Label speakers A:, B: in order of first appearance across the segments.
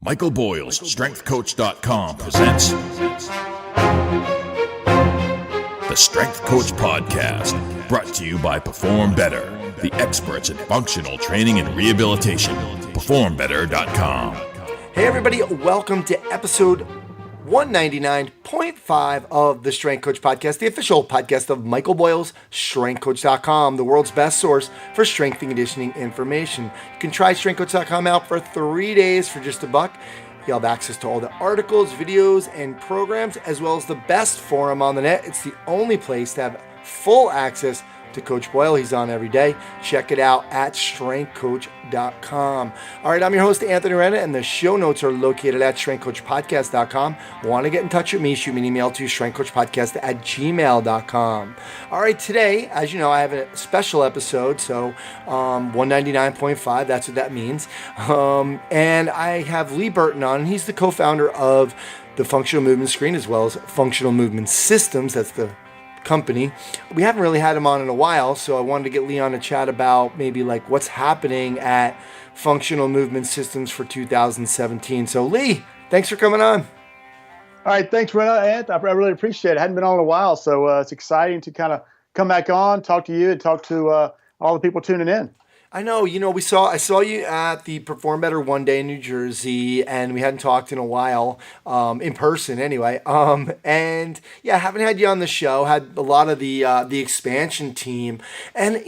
A: Michael Boyle's StrengthCoach.com presents the Strength Coach Podcast, brought to you by Perform Better, the experts in functional training and rehabilitation. PerformBetter.com.
B: Hey everybody, welcome to episode 199.5 of the Strength Coach Podcast, the official podcast of Michael Boyle's StrengthCoach.com, the world's best source for strength and conditioning information. You can try StrengthCoach.com out for 3 days for just $1. You'll have access to all the articles, videos, and programs, as well as the best forum on the net. It's the only place to have full access to Coach Boyle. He's on every day. Check it out at strengthcoach.com. All right, I'm your host, Anthony Renna, and the show notes are located at strengthcoachpodcast.com. Want to get in touch with me? Shoot me an email to strengthcoachpodcast@gmail.com. All right, today, as you know, I have a special episode, so 199.5, that's what that means. And I have Lee Burton on, and he's the co-founder of the Functional Movement Screen, as well as Functional Movement Systems. That's the company. We haven't really had him on in a while, so I wanted to get Lee on to chat about maybe like what's happening at Functional Movement Systems for 2017. So Lee, thanks for coming on.
C: All right, thanks, Ant. I really appreciate it. I hadn't been on in a while, so it's exciting to kind of come back on, talk to you, and talk to all the people tuning in.
B: I know, I saw you at the Perform Better one day in New Jersey, and we hadn't talked in a while, in person anyway. And yeah, haven't had you on the show, had a lot of the expansion team, and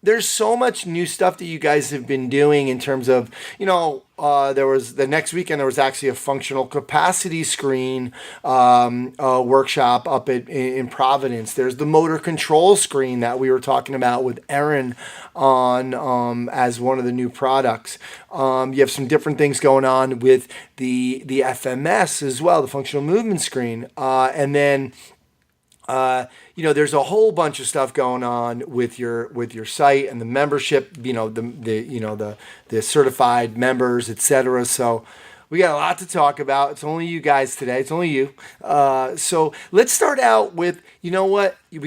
B: there's so much new stuff that you guys have been doing in terms of, there was the next weekend, there was actually a functional capacity screen workshop up in Providence. There's the motor control screen that we were talking about with Erin on as one of the new products. You have some different things going on with the FMS as well, the functional movement screen. And then there's a whole bunch of stuff going on with your site and the membership, the certified members, etc. So we got a lot to talk about. It's only you guys today. It's only you. So let's start out with, we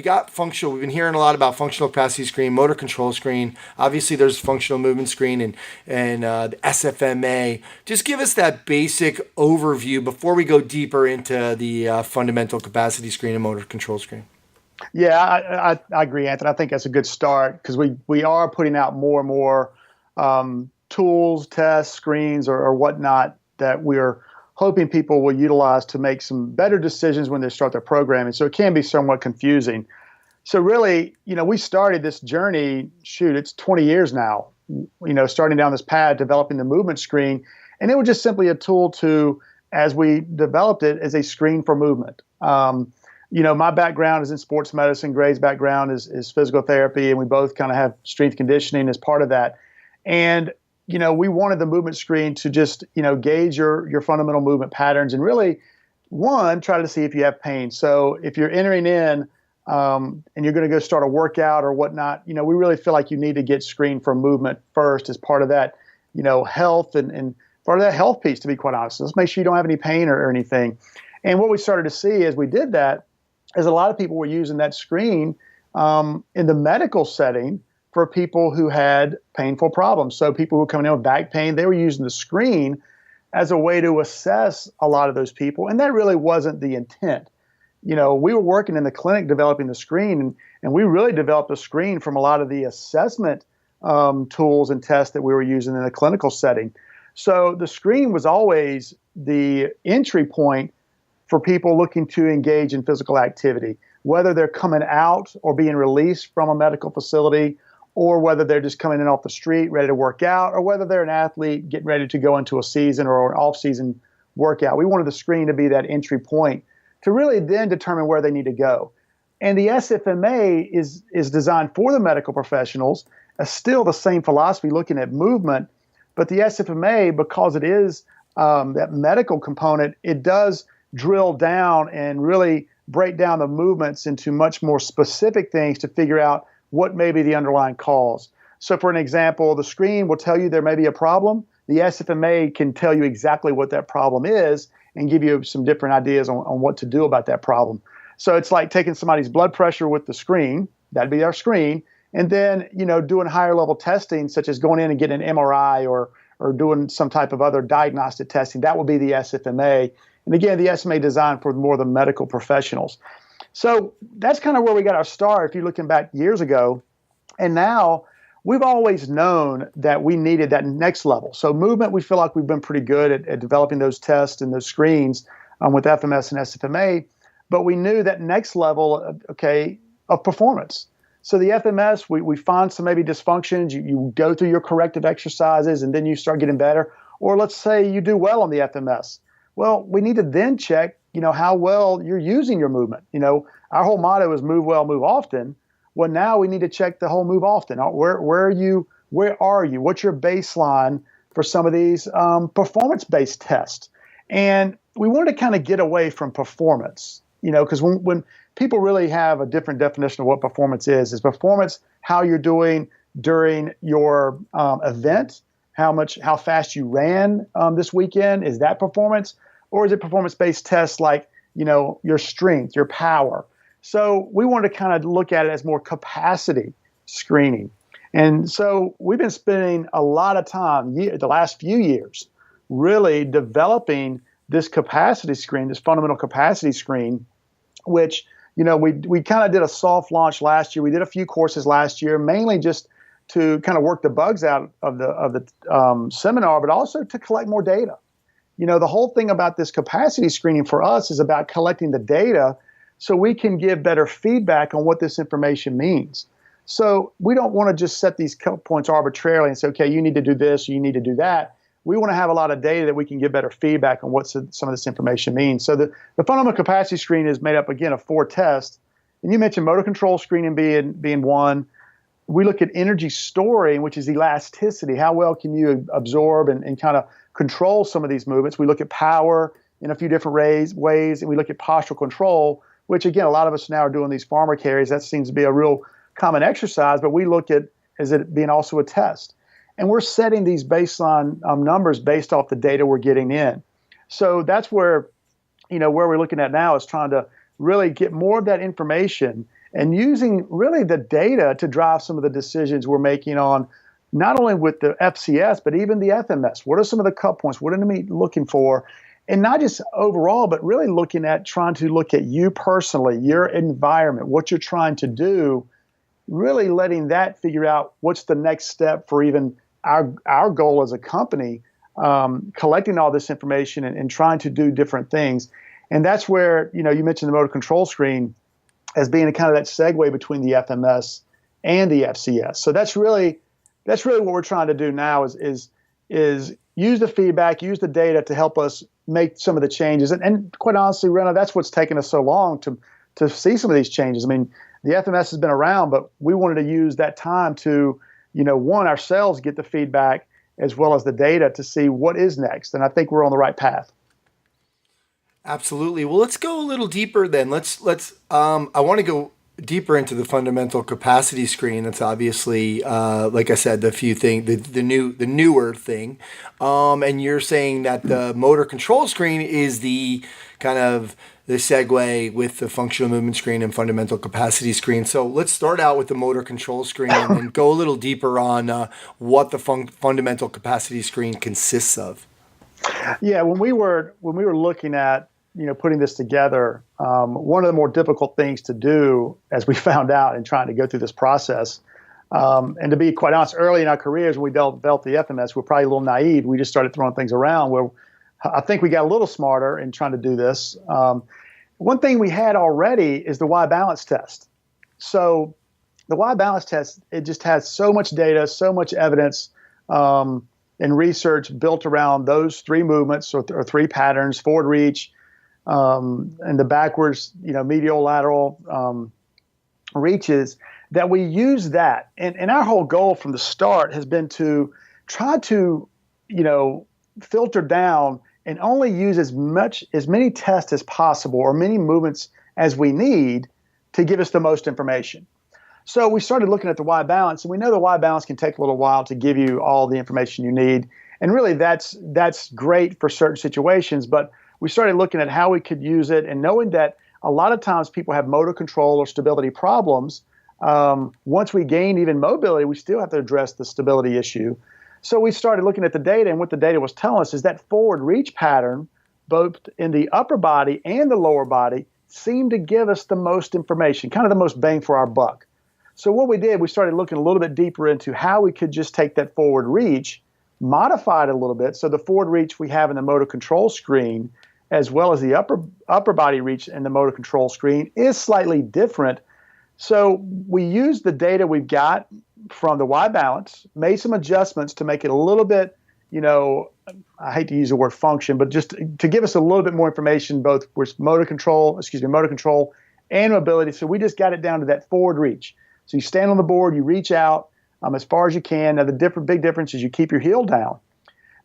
B: got functional. We've been hearing a lot about functional capacity screen, motor control screen. Obviously, there's functional movement screen and the SFMA. Just give us that basic overview before we go deeper into the fundamental capacity screen and motor control screen.
C: Yeah, I agree, Anthony. I think that's a good start because we are putting out more and more tools, tests, screens, or whatnot that we're hoping people will utilize to make some better decisions when they start their programming. So it can be somewhat confusing. So really, we started this journey, it's 20 years now, starting down this path, developing the movement screen. And it was just simply a tool to, as we developed it, as a screen for movement. My background is in sports medicine. Gray's background is physical therapy, and we both kind of have strength conditioning as part of that. And we wanted the movement screen to just, gauge your fundamental movement patterns and really, try to see if you have pain. So if you're entering in and you're going to go start a workout or whatnot, we really feel like you need to get screened for movement first as part of that, health and part of that health piece, to be quite honest. So let's make sure you don't have any pain or anything. And what we started to see as we did that is a lot of people were using that screen in the medical setting for people who had painful problems. So people who were coming in with back pain, they were using the screen as a way to assess a lot of those people. And that really wasn't the intent. We were working in the clinic developing the screen, and we really developed a screen from a lot of the assessment tools and tests that we were using in the clinical setting. So the screen was always the entry point for people looking to engage in physical activity, whether they're coming out or being released from a medical facility, or whether they're just coming in off the street ready to work out, or whether they're an athlete getting ready to go into a season or an off-season workout. We wanted the screen to be that entry point to really then determine where they need to go. And the SFMA is designed for the medical professionals, as still the same philosophy looking at movement, but the SFMA, because it is that medical component, it does drill down and really break down the movements into much more specific things to figure out what may be the underlying cause. So for an example, the screen will tell you there may be a problem. The SFMA can tell you exactly what that problem is and give you some different ideas on what to do about that problem. So it's like taking somebody's blood pressure with the screen, that'd be our screen, and then, doing higher level testing, such as going in and getting an MRI or or doing some type of other diagnostic testing, that would be the SFMA. And again, the SMA designed for more the medical professionals. So that's kind of where we got our start if you're looking back years ago. And now we've always known that we needed that next level. So movement, we feel like we've been pretty good at developing those tests and those screens with FMS and SFMA. But we knew that next level, of performance. So the FMS, we find some maybe dysfunctions. You go through your corrective exercises and then you start getting better. Or let's say you do well on the FMS. Well, we need to then check, how well you're using your movement. Our whole motto is move well, move often. Well, now we need to check the whole move often. Where are you? What's your baseline for some of these performance-based tests? And we wanted to kind of get away from performance, because when people really have a different definition of what performance is performance how you're doing during your event, how fast you ran this weekend, is that performance? Or is it performance-based tests like, your strength, your power? So we wanted to kind of look at it as more capacity screening. And so we've been spending a lot of time, the last few years, really developing this capacity screen, this fundamental capacity screen, which, we kind of did a soft launch last year. We did a few courses last year, mainly just to kind of work the bugs out of the seminar, but also to collect more data. The whole thing about this capacity screening for us is about collecting the data so we can give better feedback on what this information means. So we don't want to just set these points arbitrarily and say, okay, you need to do this, or you need to do that. We want to have a lot of data that we can give better feedback on what some of this information means. So the fundamental capacity screen is made up, again, of 4 tests. And you mentioned motor control screening being one. We look at energy storing, which is elasticity. How well can you absorb and kind of control some of these movements? We look at power in a few different ways, and we look at postural control, which, again, a lot of us now are doing these farmer carries. That seems to be a real common exercise, but we look at as it being also a test. And we're setting these baseline numbers based off the data we're getting in. So that's where, where we're looking at now is trying to really get more of that information and using really the data to drive some of the decisions we're making on not only with the FCS, but even the FMS. What are some of the cut points? What are we looking for? And not just overall, but really trying to look at you personally, your environment, what you're trying to do, really letting that figure out what's the next step for even our goal as a company, collecting all this information and trying to do different things. And that's where, you mentioned the motor control screen as being kind of that segue between the FMS and the FCS. So that's really what we're trying to do now is use the feedback, use the data to help us make some of the changes. And quite honestly, Rena, that's what's taken us so long to see some of these changes. I mean, the FMS has been around, but we wanted to use that time to, ourselves get the feedback as well as the data to see what is next. And I think we're on the right path.
B: Absolutely. Well, let's go a little deeper then. I want to go deeper into the fundamental capacity screen. That's obviously, like I said, the newer thing. And you're saying that the motor control screen is the kind of the segue with the functional movement screen and fundamental capacity screen. So let's start out with the motor control screen and then go a little deeper on what the fundamental capacity screen consists of.
C: Yeah, when we were looking at putting this together, one of the more difficult things to do, as we found out in trying to go through this process, and to be quite honest, early in our careers when we developed the FMS, we're probably a little naive. We just started throwing things around. Where I think we got a little smarter in trying to do this. One thing we had already is the Y balance test. So the Y balance test, it just has so much data, so much evidence, and research built around those 3 movements or 3 patterns: forward reach, and the backwards, medial lateral reaches, that we use that. And our whole goal from the start has been to try to, filter down and only use as many tests as possible or many movements as we need to give us the most information. So we started looking at the Y balance, and we know the Y balance can take a little while to give you all the information you need. And really that's great for certain situations, but we started looking at how we could use it and knowing that a lot of times people have motor control or stability problems. Once we gain even mobility, we still have to address the stability issue. So we started looking at the data, and what the data was telling us is that forward reach pattern, both in the upper body and the lower body, seemed to give us the most information, kind of the most bang for our buck. So what we did, we started looking a little bit deeper into how we could just take that forward reach, modify it a little bit. So the forward reach we have in the motor control screen, as well as the upper body reach in the motor control screen, is slightly different. So we used the data we've got from the Y balance, made some adjustments to make it a little bit, I hate to use the word function, but just to give us a little bit more information, both with motor control and mobility. So we just got it down to that forward reach. So you stand on the board, you reach out as far as you can. Now the big difference is you keep your heel down.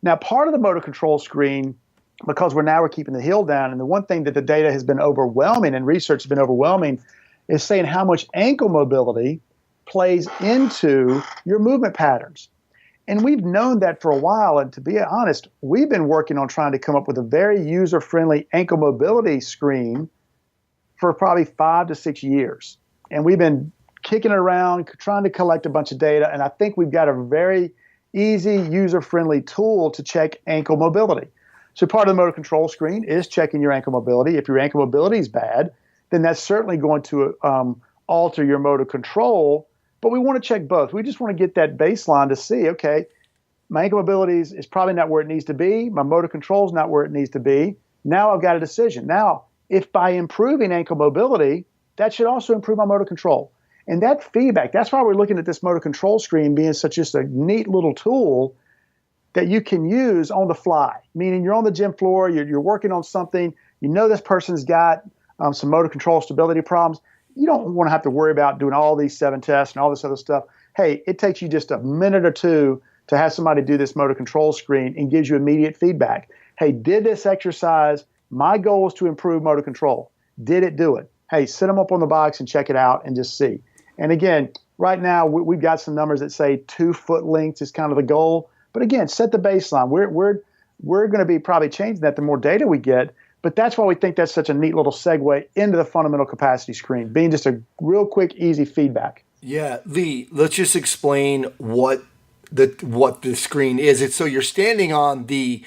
C: Now part of the motor control screen, because we're keeping the heel down, and the one thing that the data has been overwhelming and research has been overwhelming is saying how much ankle mobility plays into your movement patterns. And we've known that for a while, and to be honest, we've been working on trying to come up with a very user-friendly ankle mobility screen for probably 5 to 6 years. And we've been kicking it around, trying to collect a bunch of data, and I think we've got a very easy, user-friendly tool to check ankle mobility. So part of the motor control screen is checking your ankle mobility. If your ankle mobility is bad, then that's certainly going to alter your motor control. But we want to check both. We just want to get that baseline to see, okay, my ankle mobility is probably not where it needs to be. My motor control is not where it needs to be. Now I've got a decision. Now, if by improving ankle mobility, that should also improve my motor control. And that feedback, that's why we're looking at this motor control screen being such just a neat little tool that you can use on the fly. Meaning you're on the gym floor, you're working on something, this person's got some motor control stability problems. You don't want to have to worry about doing all these 7 tests and all this other stuff. Hey, it takes you just a minute or two to have somebody do this motor control screen and gives you immediate feedback. Hey, did this exercise? My goal is to improve motor control. Did it do it? Hey, sit them up on the box and check it out and just see. And again, right now we've got some numbers that say 2 foot lengths is kind of the goal. But again, set the baseline. We're going to be probably changing that the more data we get. But that's why we think that's such a neat little segue into the fundamental capacity screen, being just a real quick, easy feedback.
B: Yeah, Lee, let's just explain what the screen is. So you're standing on the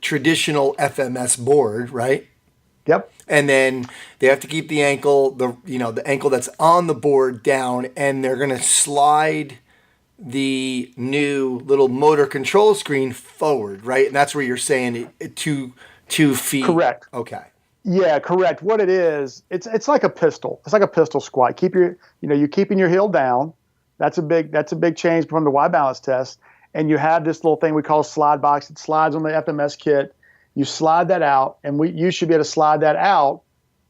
B: traditional FMS board, right?
C: Yep.
B: And then they have to keep the ankle, the ankle that's on the board down, and they're going to slide the new little motor control screen forward, right? And that's where you're saying it 2 feet.
C: Correct.
B: Okay.
C: Yeah, correct. What it is, it's like a pistol. It's like a pistol squat. You're keeping your heel down. That's a big change from the Y balance test. And you have this little thing we call a slide box. It slides on the FMS kit. You slide that out, and you should be able to slide that out.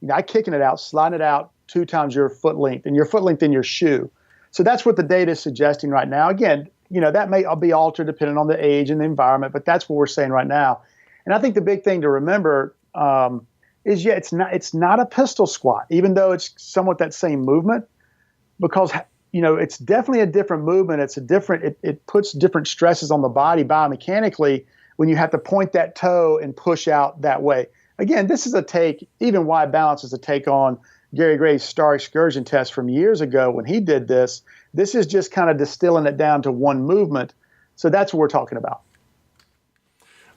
C: Not kicking it out, sliding it out 2 times your foot length, and your foot length in your shoe. So that's what the data is suggesting right now. Again, that may be altered depending on the age and the environment, but that's what we're saying right now. And I think the big thing to remember is, it's not a pistol squat, even though it's somewhat that same movement, because it's definitely a different movement. It puts different stresses on the body biomechanically when you have to point that toe and push out that way. Again, this is a take. Even Y balance is a take on Gary Gray's star excursion test from years ago when he did this. This is just kind of distilling it down to one movement. So that's what we're talking about.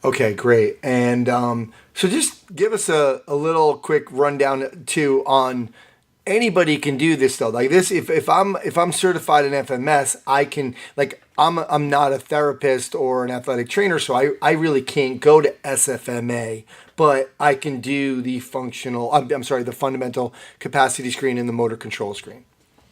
B: Okay, great. And so just give us a little quick rundown too on anybody can do this though. Like this, if I'm certified in FMS, I can, like, I'm not a therapist or an athletic trainer, so I really can't go to SFMA, but I can do the the fundamental capacity screen and the motor control screen.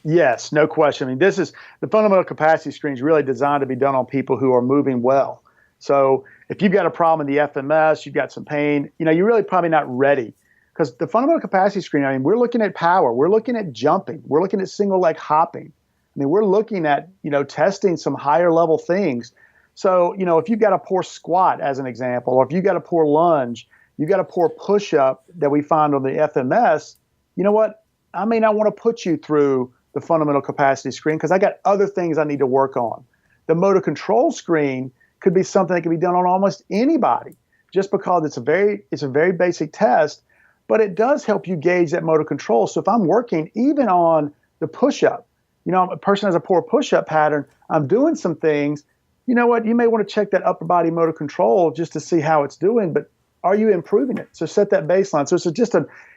C: Yes, no question. I mean, this is the fundamental capacity screen is really designed to be done on people who are moving well. So if you've got a problem in the FMS, you've got some pain, you're really probably not ready. Because the fundamental capacity screen, we're looking at power. We're looking at jumping. We're looking at single leg hopping. We're looking at, testing some higher level things. So, if you've got a poor squat, as an example, or if you've got a poor lunge, you've got a poor push-up that we find on the FMS, you know what? I may not want to put you through the fundamental capacity screen because I got other things I need to work on. The motor control screen could be something that can be done on almost anybody, just because it's a very basic test, but it does help you gauge that motor control. So if I'm working even on the push-up, a person has a poor push-up pattern, I'm doing some things, you know what, you may want to check that upper body motor control just to see how it's doing, but are you improving it? So set that baseline. So it's just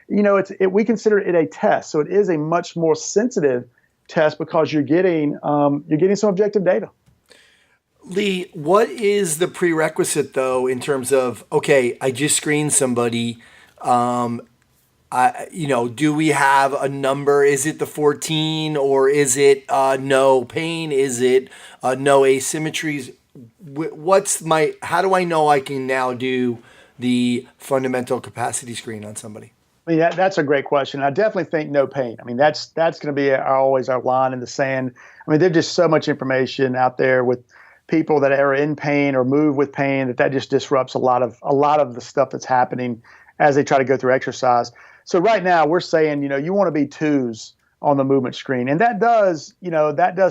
C: we consider it a test. So it is a much more sensitive test because you're getting some objective data.
B: Lee, what is the prerequisite though in terms of, okay, I just screened somebody, do we have a number? Is it the 14 or is it no pain? Is it no asymmetries? How do I know I can now do the fundamental capacity screen on somebody?
C: I mean, that's a great question. I definitely think no pain. I mean, that's going to be always our line in the sand. I mean, there's just so much information out there with people that are in pain or move with pain that just disrupts a lot of the stuff that's happening as they try to go through exercise. So right now we're saying, you want to be 2s on the movement screen. And that does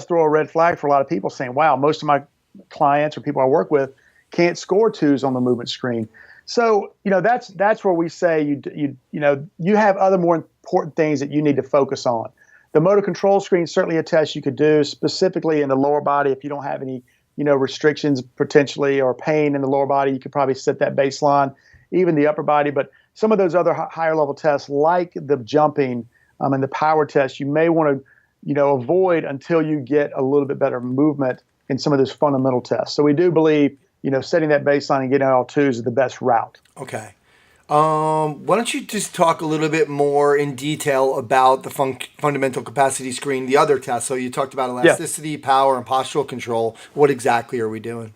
C: throw a red flag for a lot of people saying, wow, most of my clients or people I work with can't score 2s on the movement screen. So, that's where we say you have other more important things that you need to focus on. The motor control screen is certainly a test you could do specifically in the lower body. If you don't have any, restrictions potentially or pain in the lower body, you could probably set that baseline, even the upper body. But some of those other higher level tests like the jumping and the power test, you may want to, avoid until you get a little bit better movement in some of those fundamental tests. So we do believe, setting that baseline and getting all 2s is the best route.
B: Okay. Why don't you just talk a little bit more in detail about the fundamental capacity screen, the other tests? So you talked about elasticity, power, and postural control. What exactly are we doing?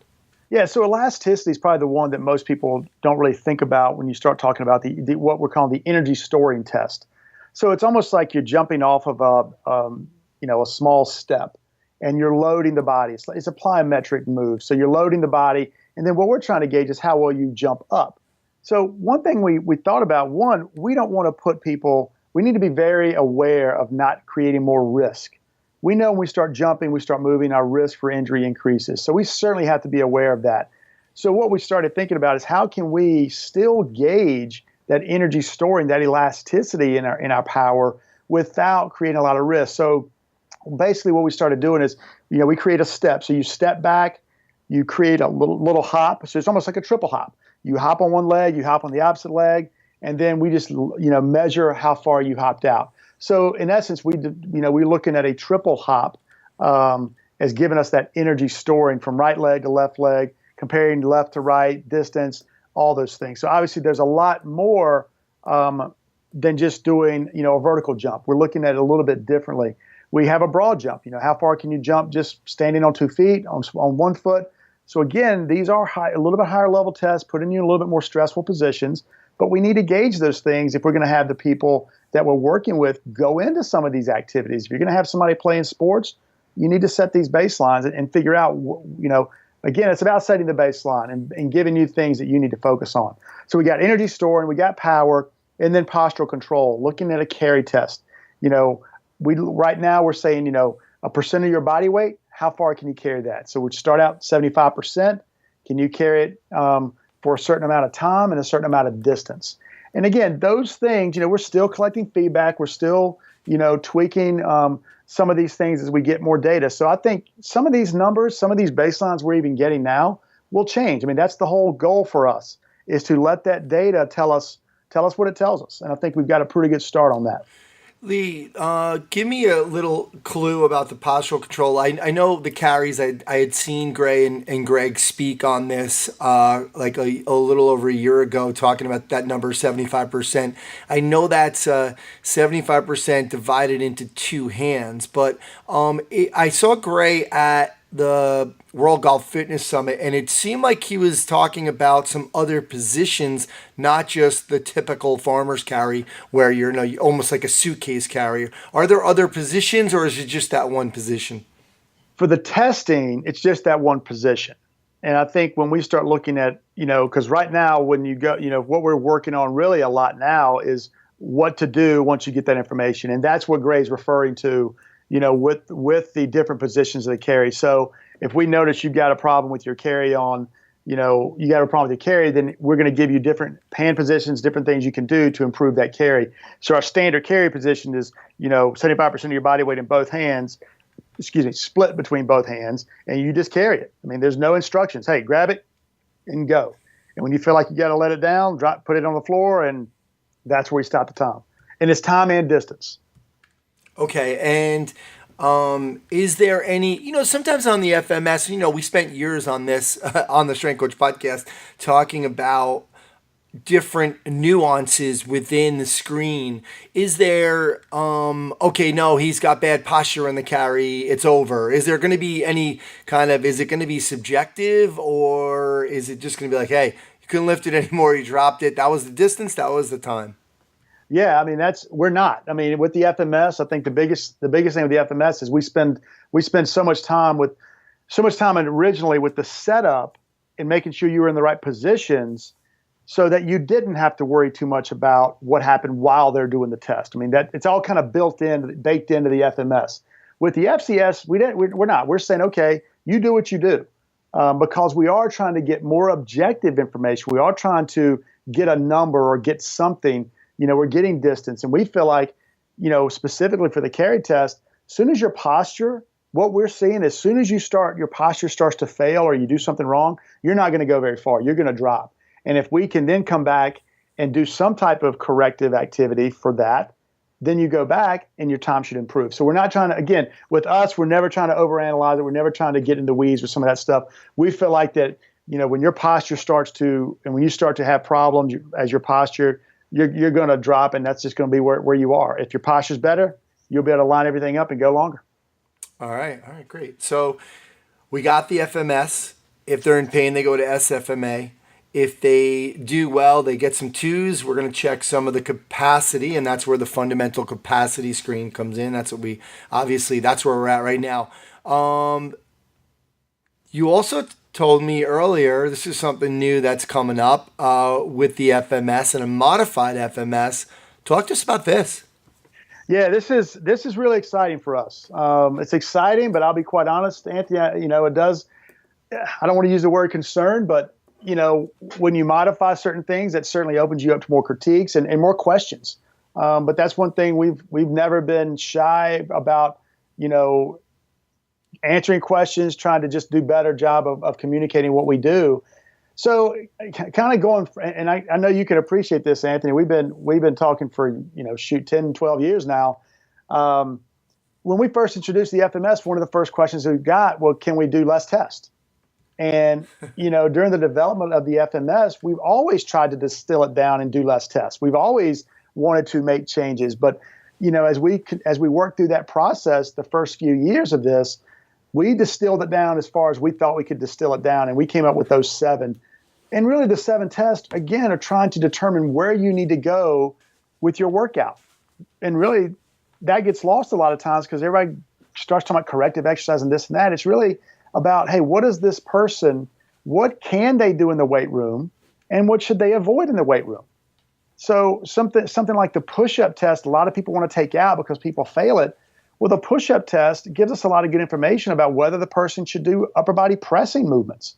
C: Yeah, so elasticity is probably the one that most people don't really think about when you start talking about the what we're calling the energy storing test. So it's almost like you're jumping off of a small step, and you're loading the body. It's a plyometric move. So you're loading the body, and then what we're trying to gauge is how well you jump up. So one thing we thought about, we don't want to put people, we need to be very aware of not creating more risk. We know when we start jumping, we start moving, our risk for injury increases. So we certainly have to be aware of that. So what we started thinking about is how can we still gauge that energy storing, that elasticity in our power without creating a lot of risk. So basically what we started doing is, we create a step. So you step back, you create a little hop. So it's almost like a triple hop. You hop on one leg, you hop on the opposite leg, and then we just, measure how far you hopped out. So in essence, we're looking at a triple hop as giving us that energy storing from right leg to left leg, comparing left to right, distance, all those things. So obviously there's a lot more than just doing, a vertical jump. We're looking at it a little bit differently. We have a broad jump. How far can you jump just standing on 2 feet, on 1 foot? So again, these are a little bit higher level tests, putting you in a little bit more stressful positions. But we need to gauge those things if we're going to have the people that we're working with go into some of these activities. If you're going to have somebody playing sports, you need to set these baselines and figure out, again, it's about setting the baseline and giving you things that you need to focus on. So we got energy storing, we got power, and then postural control, looking at a carry test. Right now we're saying, a percent of your body weight, how far can you carry that? So we'd start out 75%. Can you carry it for a certain amount of time and a certain amount of distance? And again, those things, we're still collecting feedback. We're still, tweaking some of these things as we get more data. So I think some of these numbers, some of these baselines we're even getting now will change. I mean, that's the whole goal for us, is to let that data tell us what it tells us. And I think we've got a pretty good start on that.
B: Lee, give me a little clue about the postural control. I know the carries. I had seen Gray and Greg speak on this like a little over a year ago, talking about that number 75%. I know that's 75% divided into 2 hands, but I saw Gray at the World Golf Fitness Summit, and it seemed like he was talking about some other positions, not just the typical farmer's carry where you're almost like a suitcase carrier. Are there other positions, or is it just that one position?
C: For the testing, it's just that one position. And I think when we start looking at, because right now when you go, what we're working on really a lot now is what to do once you get that information. And that's what Gray's referring to, with the different positions of the carry. So if we notice you've got a problem with your carry on, you got a problem with your carry, then we're going to give you different hand positions, different things you can do to improve that carry. So our standard carry position is, 75% of your body weight in both hands. split between both hands, and you just carry it. I mean, there's no instructions. Hey, grab it and go. And when you feel like you got to let it down, put it on the floor, and that's where you stop the time. And it's time and distance.
B: Okay, and is there any, sometimes on the FMS, we spent years on this, on the Strength Coach podcast, talking about different nuances within the screen. Is there, okay, no, he's got bad posture in the carry, it's over. Is there going to be any is it going to be subjective, or is it just going to be like, hey, you couldn't lift it anymore, you dropped it, that was the distance, that was the time?
C: Yeah, I mean, we're not. I mean, with the FMS, I think the biggest thing with the FMS is we spend so much time originally with the setup and making sure you were in the right positions, so that you didn't have to worry too much about what happened while they're doing the test. I mean, that it's all kind of baked into the FMS. With the FCS, we're not. We're saying, okay, you do what you do, because we are trying to get more objective information. We are trying to get a number or get something. We're getting distance, and we feel like, specifically for the carry test, as soon as your posture, what we're seeing, as soon as your posture starts to fail or you do something wrong, you're not going to go very far. You're going to drop. And if we can then come back and do some type of corrective activity for that, then you go back and your time should improve. So we're not trying to, again, with us, we're never trying to overanalyze it. We're never trying to get into weeds with some of that stuff. We feel like that, when your posture and when you start to have problems as your posture, you're going to drop, and that's just going to be where you are. If your posture's better, you'll be able to line everything up and go longer.
B: All right, great. So we got the FMS. If they're in pain, they go to SFMA. If they do well, they get some twos. We're going to check some of the capacity, and that's where the fundamental capacity screen comes in. That's where we're at right now. You also told me earlier, this is something new that's coming up with the FMS and a modified FMS. Talk to us about this.
C: Yeah, this is really exciting for us. It's exciting, but I'll be quite honest, Anthony. It does. I don't want to use the word concern, but when you modify certain things, that certainly opens you up to more critiques and more questions. But that's one thing we've never been shy about, answering questions, trying to just do a better job of communicating what we do. So kind of going, and I know you can appreciate this, Anthony. We've been talking for, 10, 12 years now. When we first introduced the FMS, one of the first questions we got, well, can we do less tests? And, during the development of the FMS, we've always tried to distill it down and do less tests. We've always wanted to make changes. But, as we worked through that process, the first few years of this, we distilled it down as far as we thought we could distill it down. And we came up with those 7. And really the 7 tests, again, are trying to determine where you need to go with your workout. And really that gets lost a lot of times because everybody starts talking about corrective exercise and this and that. It's really about, hey, what can they do in the weight room, and what should they avoid in the weight room? So something like the push-up test, a lot of people want to take out because people fail it. Well, the push-up test gives us a lot of good information about whether the person should do upper body pressing movements.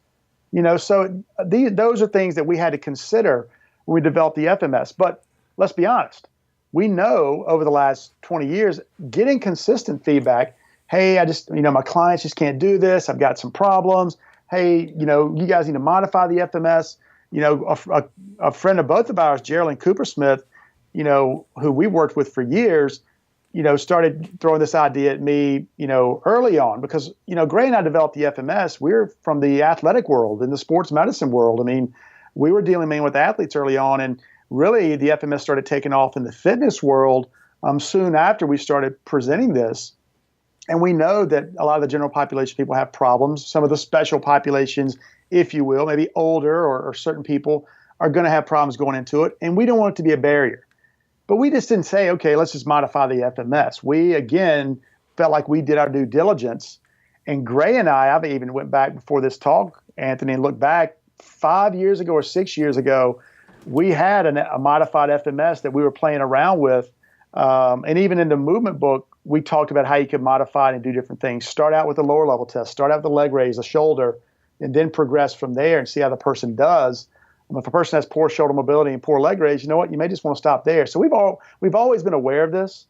C: So those are things that we had to consider when we developed the FMS. But let's be honest, we know over the last 20 years, getting consistent feedback, hey, my clients just can't do this. I've got some problems. Hey, you guys need to modify the FMS. A friend of both of ours, Geraldine Coopersmith, who we worked with for years, started throwing this idea at me, early on because, Gray and I developed the FMS. We're from the athletic world and the sports medicine world. I mean, we were dealing mainly with athletes early on, and really the FMS started taking off in the fitness world soon after we started presenting this. And we know that a lot of the general population people have problems. Some of the special populations, if you will, maybe older or certain people are going to have problems going into it. And we don't want it to be a barrier. But we just didn't say, okay, let's just modify the FMS. We, again, felt like we did our due diligence. And Gray and I've even went back before this talk, Anthony, and looked back 5 years ago or 6 years ago, we had a modified FMS that we were playing around with. And even in the movement book, we talked about how you could modify it and do different things. Start out with the lower level test, start out with the leg raise, the shoulder, and then progress from there and see how the person does. If a person has poor shoulder mobility and poor leg raise, you know what? You may just want to stop there. So we've always been aware of this.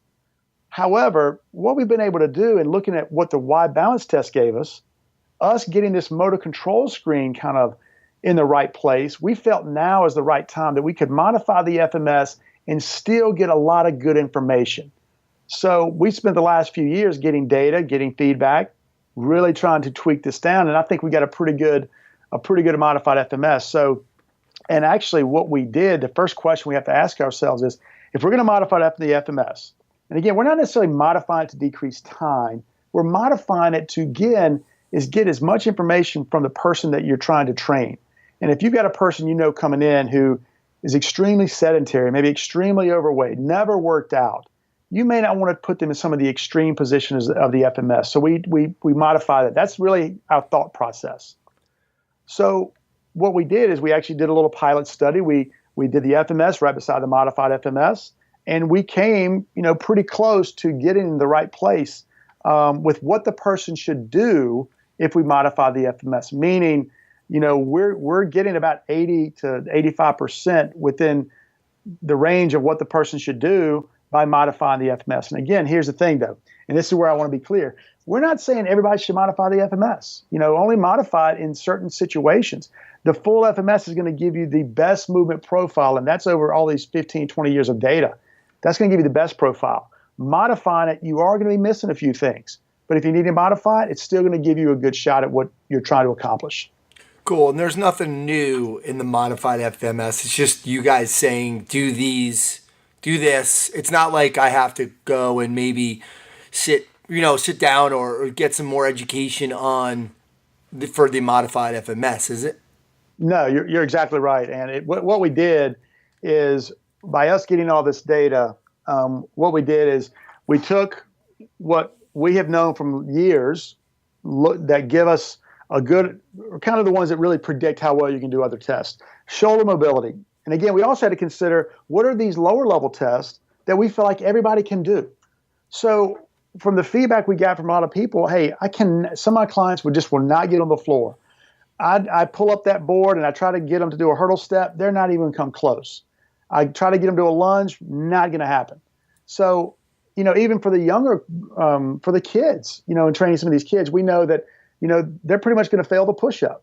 C: However, what we've been able to do in looking at what the Y balance test gave us getting this motor control screen kind of in the right place, we felt now is the right time that we could modify the FMS and still get a lot of good information. So we spent the last few years getting data, getting feedback, really trying to tweak this down, and I think we got a pretty good modified FMS. So, and actually what we did, the first question we have to ask ourselves is, if we're going to modify the FMS, and again, we're not necessarily modifying it to decrease time, we're modifying it to, again, is get as much information from the person that you're trying to train. And if you've got a person you know coming in who is extremely sedentary, maybe extremely overweight, never worked out, you may not want to put them in some of the extreme positions of the FMS. So we modify that. That's really our thought process. So what we did is we actually did a little pilot study. We did the FMS right beside the modified FMS, and we came, pretty close to getting in the right place with what the person should do if we modify the FMS. Meaning, we're getting about 80 to 85% within the range of what the person should do by modifying the FMS. And again, here's the thing though, and this is where I want to be clear. We're not saying everybody should modify the FMS. Only modify it in certain situations. The full FMS is going to give you the best movement profile, and that's over all these 15, 20 years of data. That's going to give you the best profile. Modifying it, you are going to be missing a few things. But if you need to modify it, it's still going to give you a good shot at what you're trying to accomplish.
B: Cool. And there's nothing new in the modified FMS. It's just you guys saying, do these, do this. It's not like I have to go and maybe sit down or get some more education for the modified FMS, is it?
C: No, you're exactly right. And what we did is, by us getting all this data, what we did is we took what we have known from years that give us a good, kind of the ones that really predict how well you can do other tests. Shoulder mobility. And again, we also had to consider, what are these lower level tests that we feel like everybody can do? So from the feedback we got from a lot of people, hey, some of my clients will not get on the floor. I pull up that board and I try to get them to do a hurdle step. They're not even come close. I try to get them to a lunge, not going to happen. So, even for the younger, for the kids, in training some of these kids, we know that, they're pretty much going to fail the push-up.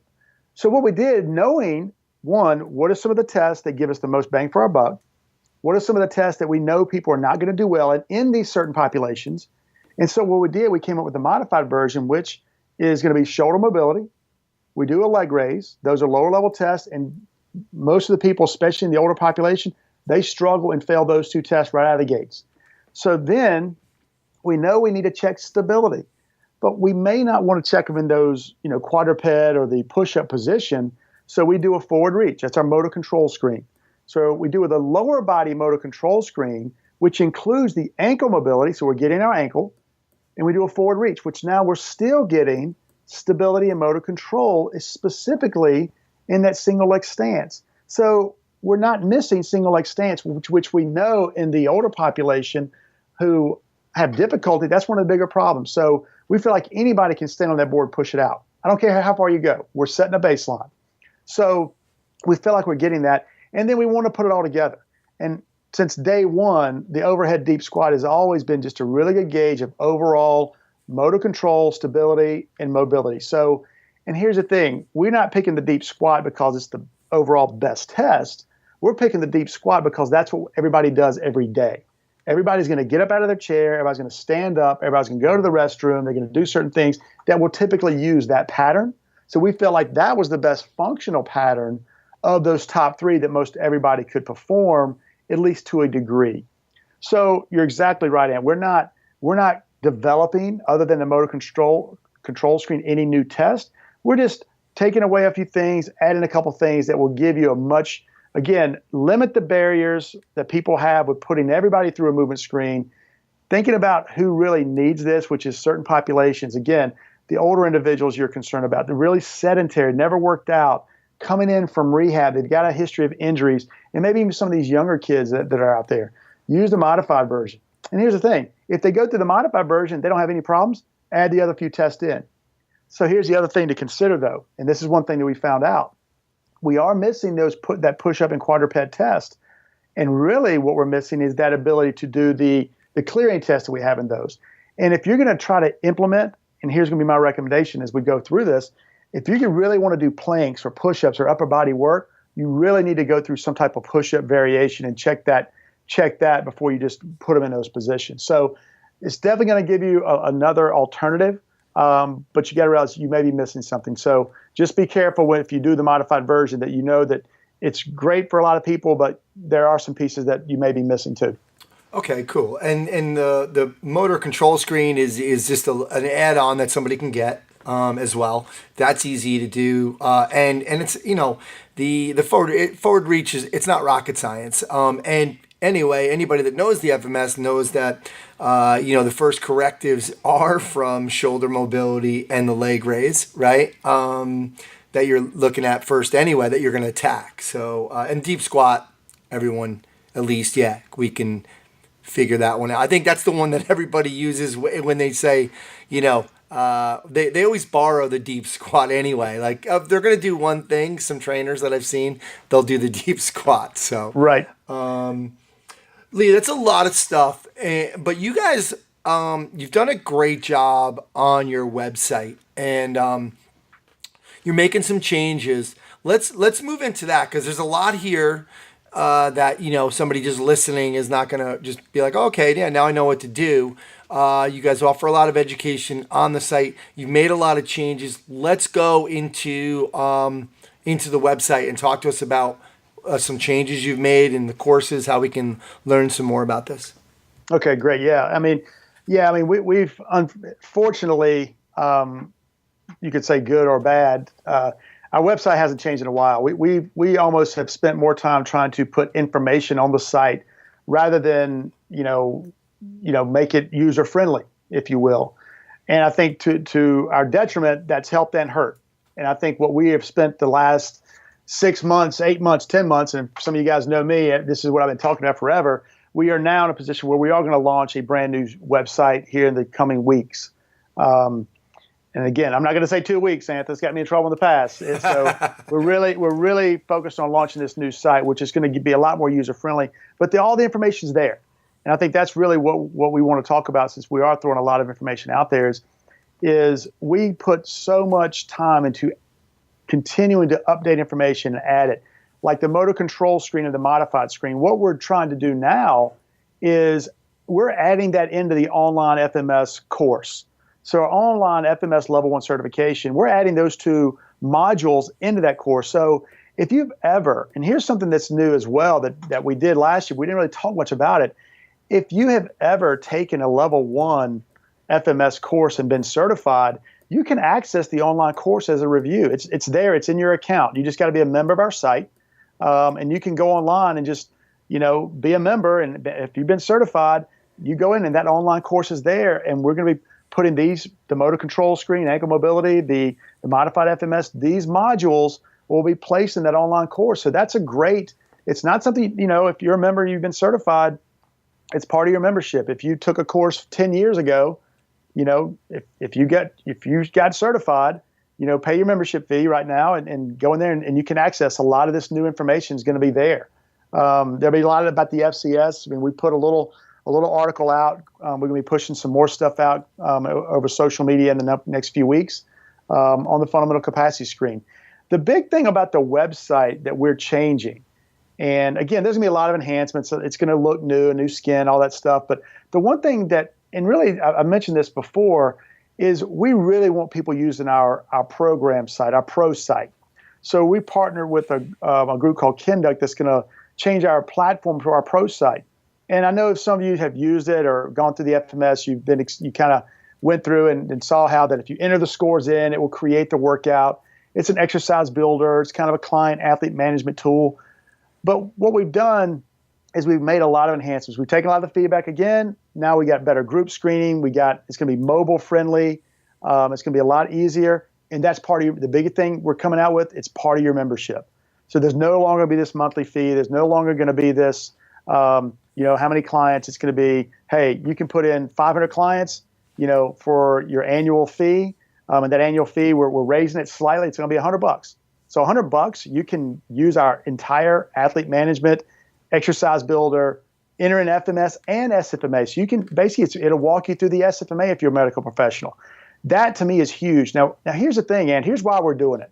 C: So what we did, knowing, one, what are some of the tests that give us the most bang for our buck? What are some of the tests that we know people are not going to do well in these certain populations? And so what we did, we came up with the modified version, which is going to be shoulder mobility. We do a leg raise. Those are lower level tests, and most of the people, especially in the older population, they struggle and fail those two tests right out of the gates. So then we know we need to check stability, but we may not want to check them in those, quadruped or the push-up position. So we do a forward reach. That's our motor control screen. So we do with a lower body motor control screen, which includes the ankle mobility. So we're getting our ankle, and we do a forward reach, which now we're still getting stability and motor control, is specifically in that single leg stance. So we're not missing single leg stance, which we know in the older population who have difficulty, that's one of the bigger problems. So we feel like anybody can stand on that board, push it out. I don't care how far you go. We're setting a baseline. So we feel like we're getting that. And then we want to put it all together. And since day one, the overhead deep squat has always been just a really good gauge of overall motor control, stability, and mobility. So, and here's the thing, we're not picking the deep squat because it's the overall best test. We're picking the deep squat because that's what everybody does every day. Everybody's going to get up out of their chair. Everybody's going to stand up. Everybody's going to go to the restroom. They're going to do certain things that will typically use that pattern. So we feel like that was the best functional pattern of those top three that most everybody could perform, at least to a degree. So you're exactly right, Ann. We're not developing, other than the motor control screen, any new test. We're just taking away a few things, adding a couple things that will give you a much, again, limit the barriers that people have with putting everybody through a movement screen, thinking about who really needs this, which is certain populations. Again, the older individuals you're concerned about, the really sedentary, never worked out, coming in from rehab, they've got a history of injuries, and maybe even some of these younger kids that are out there. Use the modified version. And here's the thing, if they go through the modified version, they don't have any problems, add the other few tests in. So here's the other thing to consider, though, and this is one thing that we found out. We are missing that push-up and quadruped test, and really what we're missing is that ability to do the the clearing test that we have in those. And if you're going to try to implement, and here's going to be my recommendation as we go through this, if you really want to do planks or push-ups or upper body work, you really need to go through some type of push-up variation and check that before you just put them in those positions. So it's definitely going to give you another alternative, but you got to realize you may be missing something. So just be careful if you do the modified version that you know that it's great for a lot of people, but there are some pieces that you may be missing too.
B: Okay, cool. And the motor control screen is just an add-on that somebody can get as well. That's easy to do, and it's the forward reach it's not rocket science. And anyway, anybody that knows the FMS knows that the first correctives are from shoulder mobility and the leg raise, right? That you're looking at first anyway, that you're going to attack. So and deep squat, everyone at least, we can figure that one out. I think that's the one that everybody uses when they say, they always borrow the deep squat anyway. Like if they're going to do one thing, some trainers that I've seen, they'll do the deep squat. So
C: right.
B: Lee, that's a lot of stuff. But you guys, you've done a great job on your website, and you're making some changes. Let's move into that, because there's a lot here that somebody just listening is not going to just be like, okay, yeah, now I know what to do. You guys offer a lot of education on the site. You've made a lot of changes. Let's go into the website and talk to us about some changes you've made in the courses, how we can learn some more about this.
C: Okay, great. We've unfortunately, you could say good or bad. Our website hasn't changed in a while. We almost have spent more time trying to put information on the site rather than make it user friendly, if you will. And I think to our detriment, that's helped and hurt. And I think what we have spent the last 6 months, 8 months, 10 months, and some of you guys know me, this is what I've been talking about forever. We are now in a position where we are going to launch a brand new website here in the coming weeks. And again, I'm not going to say 2 weeks, Anthony. It's got me in trouble in the past. And so we're really focused on launching this new site, which is going to be a lot more user friendly. But all the information is there, and I think that's really what we want to talk about, since we are throwing a lot of information out there. Is we put so much time into continuing to update information and add it, like the motor control screen and the modified screen. What we're trying to do now is we're adding that into the online FMS course. So our online FMS Level 1 certification, we're adding those two modules into that course. So if you've ever, and here's something that's new as well that we did last year, we didn't really talk much about it. If you have ever taken a Level 1 FMS course and been certified, you can access the online course as a review. It's there. It's in your account. You just got to be a member of our site, and you can go online and just be a member. And if you've been certified, you go in and that online course is there. And we're going to be putting the motor control screen, ankle mobility, the modified FMS, these modules will be placed in that online course. So that's it's not something, if you're a member, you've been certified, it's part of your membership. If you took a course 10 years ago, if you got certified, pay your membership fee right now and go in there and you can access a lot of this new information is going to be there. There'll be a lot about the FCS. I mean, we put a little article out. We're going to be pushing some more stuff out over social media in the next few weeks on the fundamental capacity screen. The big thing about the website that we're changing, and again, there's going to be a lot of enhancements. So it's going to look new, a new skin, all that stuff. But the one thing that, and really I mentioned this before, is we really want people using our program site, our pro site. So we partnered with a group called Kinduct that's going to change our platform to our pro site. And I know if some of you have used it or gone through the FMS, you kind of went through and saw how that if you enter the scores in, it will create the workout. It's an exercise builder. It's kind of a client athlete management tool. But what we've done is we've made a lot of enhancements. We've taken a lot of the feedback again. Now we got better group screening. It's going to be mobile friendly. It's going to be a lot easier. And that's part of the biggest thing we're coming out with. It's part of your membership. So there's no longer going to be this monthly fee. There's no longer going to be this, how many clients. It's going to be, hey, you can put in 500 clients, for your annual fee. And that annual fee, we're raising it slightly. It's going to be $100. So $100, you can use our entire athlete management, exercise builder, enter in FMS and SFMA. So you can basically, it'll walk you through the SFMA if you're a medical professional. That to me is huge. Now here's the thing, and here's why we're doing it.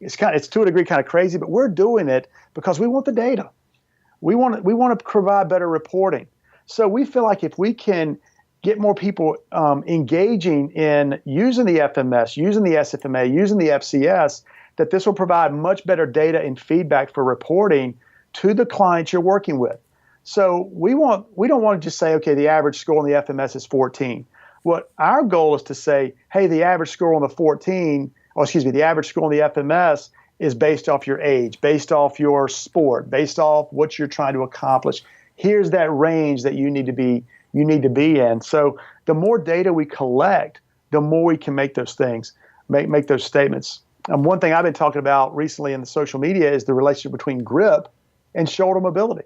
C: It's to a degree kind of crazy, but we're doing it because we want the data. We want to provide better reporting. So we feel like if we can get more people engaging in using the FMS, using the SFMA, using the FCS, that this will provide much better data and feedback for reporting to the clients you're working with. So we don't want to just say, okay, the average score on the FMS is 14. What our goal is to say, hey, the average score on the the average score on the FMS is based off your age, based off your sport, based off what you're trying to accomplish. Here's that range that you need to be in. So the more data we collect, the more we can make those things, make those statements. One thing I've been talking about recently in the social media is the relationship between grip and shoulder mobility.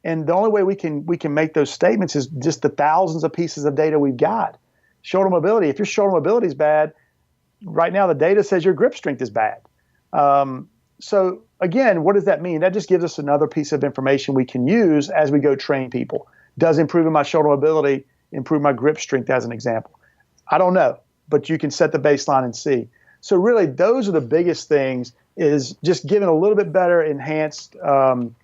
C: And the only way we can make those statements is just the thousands of pieces of data we've got. Shoulder mobility, if your shoulder mobility is bad, right now the data says your grip strength is bad. So again, what does that mean? That just gives us another piece of information we can use as we go train people. Does improving my shoulder mobility improve my grip strength, as an example? I don't know, but you can set the baseline and see. So really, those are the biggest things, is just giving a little bit better enhanced website.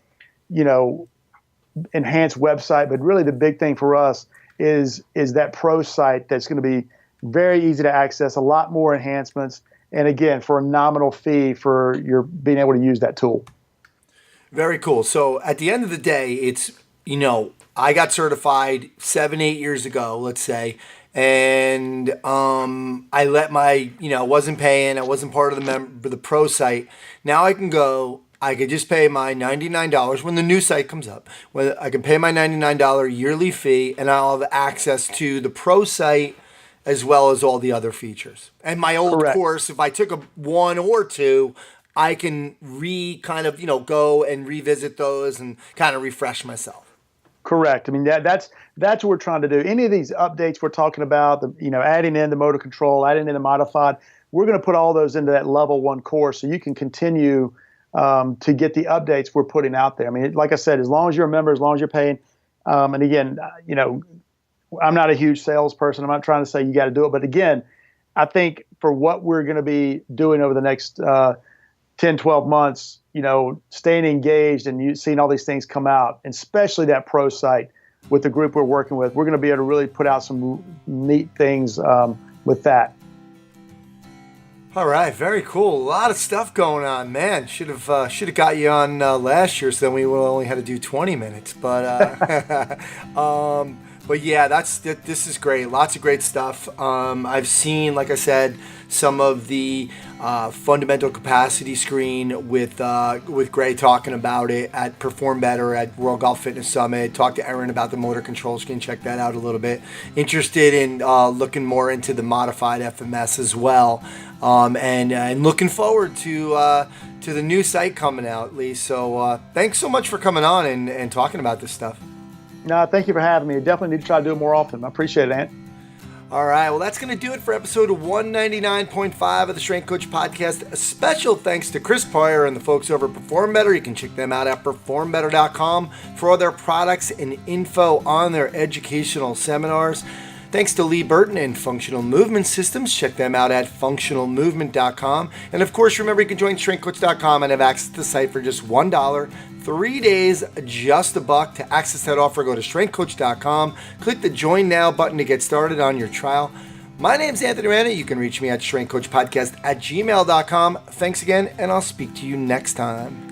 C: But really the big thing for us is that pro site that's going to be very easy to access, a lot more enhancements, and again, for a nominal fee for your being able to use that tool.
B: Very cool. So at the end of the day, it's, I got certified 7-8 years ago, let's say, and I let wasn't paying, I wasn't part of the pro site. Now I could just pay my $99 when the new site comes up. When I can pay my $99 yearly fee, and I'll have access to the pro site as well as all the other features. And my old course, if I took one or two, I can go and revisit those and kind of refresh myself.
C: Correct. I mean, that's what we're trying to do. Any of these updates we're talking about, adding in the motor control, adding in the modified, we're going to put all those into that level 1 course so you can continue to get the updates we're putting out there. I mean, like I said, as long as you're a member, as long as you're paying, and again, I'm not a huge salesperson. I'm not trying to say you got to do it. But again, I think for what we're going to be doing over the next 10, 12 months, staying engaged and seeing all these things come out, and especially that pro site with the group we're working with, we're going to be able to really put out some neat things with that.
B: All right, very cool. A lot of stuff going on, man. Should have got you on last year, so then we would only had to do 20 minutes. But but yeah, this is great. Lots of great stuff. I've seen, like I said, some of the fundamental capacity screen with Gray talking about it at Perform Better at World Golf Fitness Summit. Talked to Aaron about the motor control screen. Check that out a little bit. Interested in looking more into the modified FMS as well, and looking forward to the new site coming out, Lee. So thanks so much for coming on and talking about this stuff.
C: No, thank you for having me. I definitely need to try to do it more often. I appreciate it, Ant.
B: All right, well, that's going to do it for episode 199.5 of the Strength Coach Podcast. A special thanks to Chris Pryor and the folks over at Perform Better. You can check them out at performbetter.com for all their products and info on their educational seminars. Thanks to Lee Burton and Functional Movement Systems. Check them out at functionalmovement.com. And of course, remember, you can join strengthcoach.com and have access to the site for just $1. 3 days, just $1. To access that offer, go to strengthcoach.com. Click the Join Now button to get started on your trial. My name's Anthony Rana. You can reach me at strengthcoachpodcast@gmail.com. Thanks again, and I'll speak to you next time.